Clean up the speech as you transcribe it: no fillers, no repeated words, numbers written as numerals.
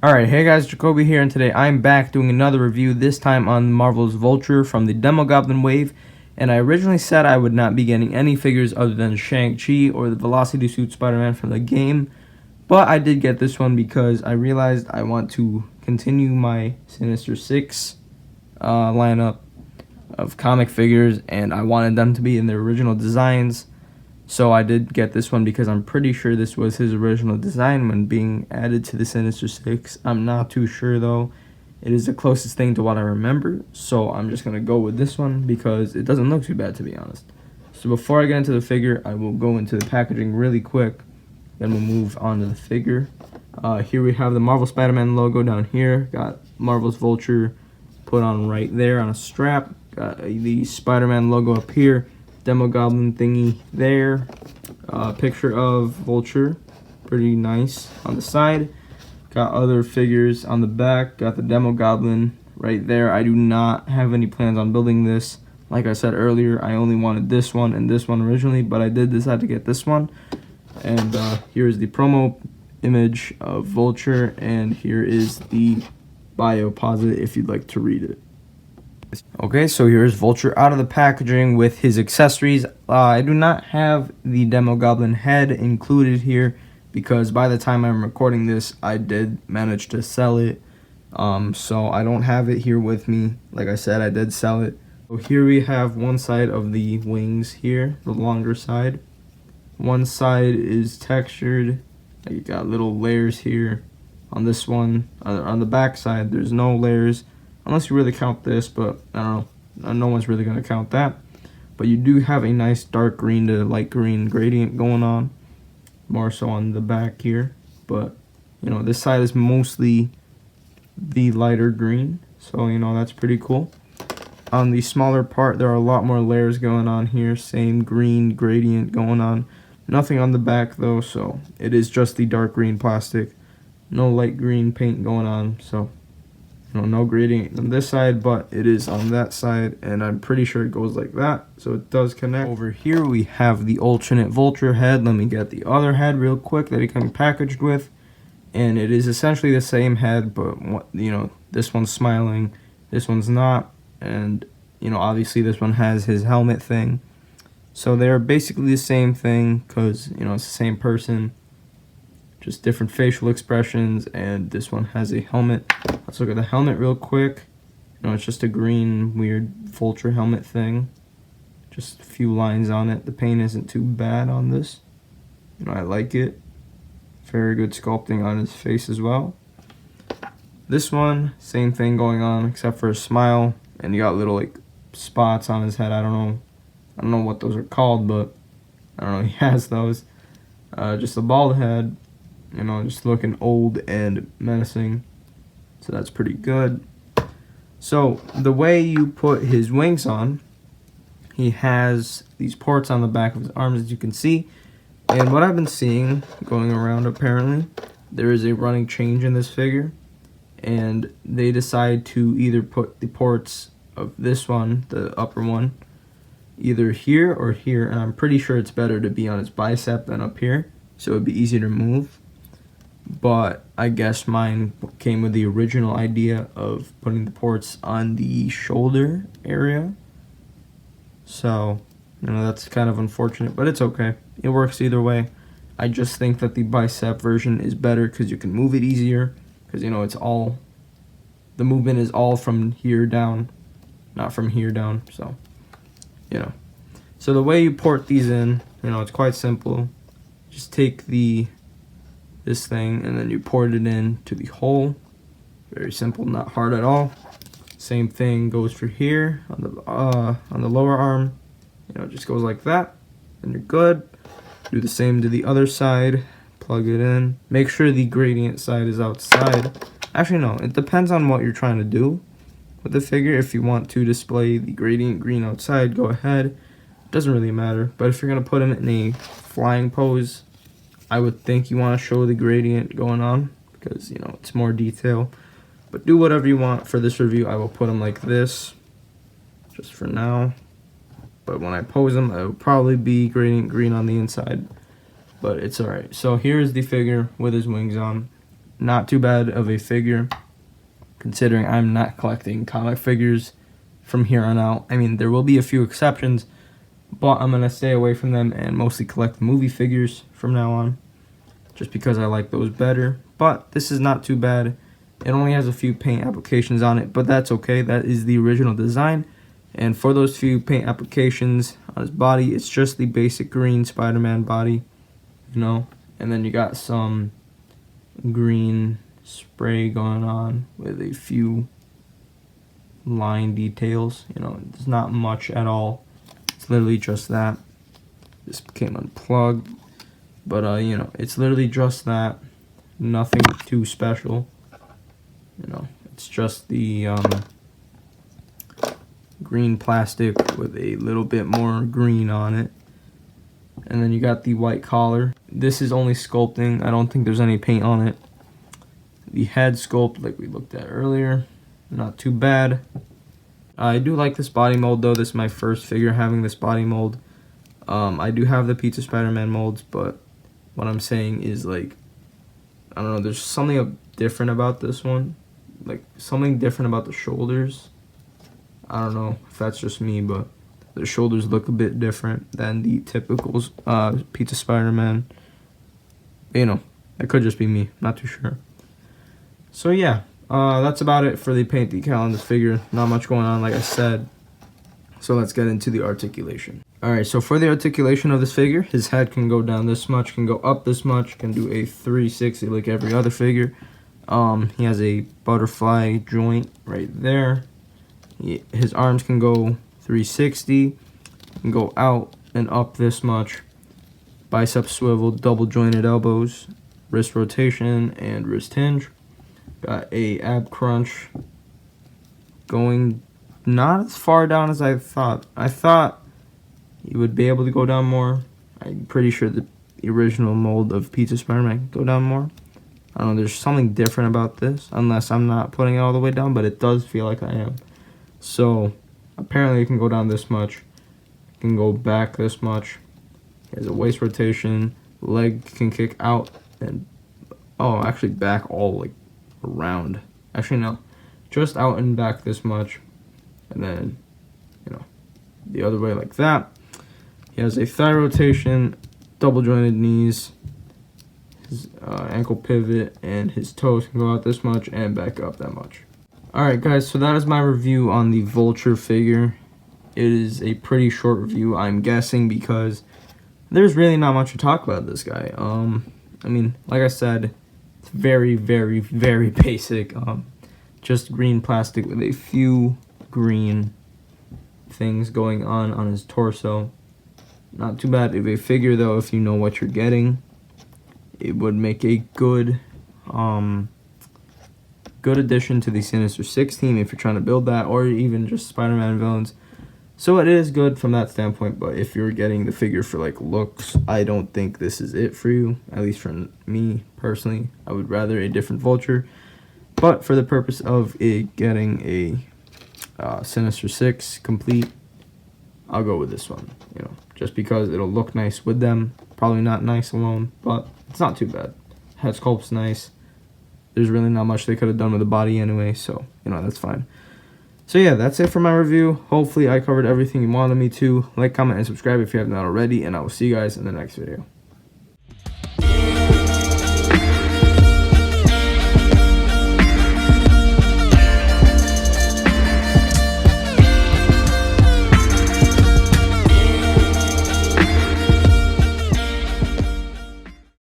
Alright, hey guys, Jakobe here, and today I'm back doing another review, this time on Marvel's Vulture from the Demogoblin wave. And I originally said I would not be getting any figures other than Shang-Chi or the Velocity Suit Spider-Man from the game. But I did get this one because I realized I want to continue my Sinister Six lineup of comic figures, and I wanted them to be in their original designs. So I did get this one because I'm pretty sure this was his original design when being added to the Sinister Six. I'm not too sure though. It is the closest thing to what I remember, so I'm just going to go with this one because it doesn't look too bad, to be honest. So before I get into the figure, I will go into the packaging really quick, then we'll move on to the figure. Here we have the Marvel Spider-Man logo down here. Got Marvel's Vulture put on right there on a strap. Got the Spider-Man logo up here. Demogoblin thingy there. Picture of Vulture, pretty nice on the side. Got other figures on the back. Got the Demogoblin right there. I do not have any plans on building this. Like I said earlier, I only wanted this one and this one originally, but I did decide to get this one. And here's the promo image of Vulture, and here is the bio posit if you'd like to read it. Okay, so here's Vulture out of the packaging with his accessories. I do not have the Demogoblin head included here because by the time I'm recording this, I did manage to sell it. So I don't have it here with me. Like I said, I did sell it. So here we have one side of the wings here, the longer side. One side is textured. You got little layers here. On this one, on the back side, there's no layers. Unless you really count this, but I don't know. No one's really going to count that. But you do have a nice dark green to light green gradient going on. More so on the back here. But, you know, this side is mostly the lighter green. So, you know, that's pretty cool. On the smaller part, there are a lot more layers going on here. Same green gradient going on. Nothing on the back, though. So, it is just the dark green plastic. No light green paint going on. So, no gradient on this side, but it is on that side, and I'm pretty sure it goes like that, so it does connect. Over here we have the alternate Vulture head. Let me get the other head real quick that it can be packaged with, and it is essentially the same head, but you know, this one's smiling, this one's not, and you know, obviously this one has his helmet thing, so they're basically the same thing because you know it's the same person, just different facial expressions, and this one has a helmet. Let's look at the helmet real quick. You know, it's just a green, weird Vulture helmet thing. Just a few lines on it. The paint isn't too bad on this. You know, I like it. Very good sculpting on his face as well. This one, same thing going on, except for a smile, and you got little like spots on his head. I don't know what those are called, but I don't know. He has those. Just a bald head. You know, just looking old and menacing. So that's pretty good. So the way you put his wings on, he has these ports on the back of his arms, as you can see. And what I've been seeing going around, apparently, there is a running change in this figure. And they decide to either put the ports of this one, the upper one, either here or here. And I'm pretty sure it's better to be on his bicep than up here, so it'd be easier to move. But I guess mine came with the original idea of putting the ports on the shoulder area. So, you know, that's kind of unfortunate, but it's okay. It works either way. I just think that the bicep version is better because you can move it easier. Because, you know, the movement is all from here down, not from here down. So, you know. So the way you port these in, you know, it's quite simple. Just take this thing and then you port it in to the hole. Very simple, not hard at all. Same thing goes for here on the lower arm. You know, it just goes like that, and you're good. Do the same to the other side. Plug it in. Make sure the gradient side is outside. Actually, no, it depends on what you're trying to do with the figure. If you want to display the gradient green outside, go ahead. It doesn't really matter. But if you're gonna put him in a flying pose, I would think you want to show the gradient going on because, you know, it's more detail. But do whatever you want for this review. I will put them like this just for now. But when I pose them, it will probably be gradient green on the inside. But it's alright. So here's the figure with his wings on. not too bad of a figure, considering I'm not collecting comic figures from here on out. I mean, there will be a few exceptions, but I'm going to stay away from them and mostly collect movie figures from now on, just because I like those better. But this is not too bad. It only has a few paint applications on it, but that's okay. That is the original design. And for those few paint applications on his body, it's just the basic green Spider-Man body, you know. And then you got some green spray going on with a few line details. You know, there's not much at all. It's literally just that. This came unplugged, but you know, it's literally just that. Nothing too special. You know, it's just the green plastic with a little bit more green on it. And then you got the white collar. This is only sculpting. I don't think there's any paint on it. The head sculpt, like we looked at earlier, not too bad. I do like this body mold though. This is my first figure having this body mold. I do have the Pizza Spider-Man molds, but what I'm saying is, like, I don't know, there's something different about this one. Like, something different about the shoulders. I don't know if that's just me, but the shoulders look a bit different than the typical Pizza Spider-Man. You know, it could just be me, not too sure. So yeah, that's about it for the paint decal on this figure. Not much going on, like I said. So let's get into the articulation. Alright, so for the articulation of this figure, his head can go down this much, can go up this much, can do a 360 like every other figure. He has a butterfly joint right there. His arms can go 360, can go out and up this much. Bicep swivel, double jointed elbows, wrist rotation, and wrist hinge. Got a ab crunch going not as far down as I thought. I thought you would be able to go down more. I'm pretty sure the original mold of Pizza Spider-Man can go down more. I don't know, there's something different about this, unless I'm not putting it all the way down, but it does feel like I am. So, apparently it can go down this much. It can go back this much. It has a waist rotation. Leg can kick out and, oh, actually back all, like, around. Actually, no. Just out and back this much. And then, you know, the other way like that. He has a thigh rotation, double jointed knees, his ankle pivot, and his toes can go out this much and back up that much. Alright guys, so that is my review on the Vulture figure. It is a pretty short review, I'm guessing, because there's really not much to talk about this guy. I mean, like I said, it's very, very, very basic. Just green plastic with a few green things going on his torso. Not too bad of a figure though, if you know what you're getting. It would make a good good addition to the Sinister Six team if you're trying to build that, or even just Spider-Man villains. So it is good from that standpoint, but if you're getting the figure for like looks, I don't think this is it for you. At least for me personally, I would rather a different Vulture. But for the purpose of getting a Sinister Six complete, I'll go with this one. You know, just because it'll look nice with them. Probably not nice alone, but it's not too bad. Head sculpt's nice. There's really not much they could have done with the body anyway, so, you know, that's fine. So yeah, that's it for my review. Hopefully I covered everything you wanted me to. Like, comment, and subscribe if you have not already, and I will see you guys in the next video.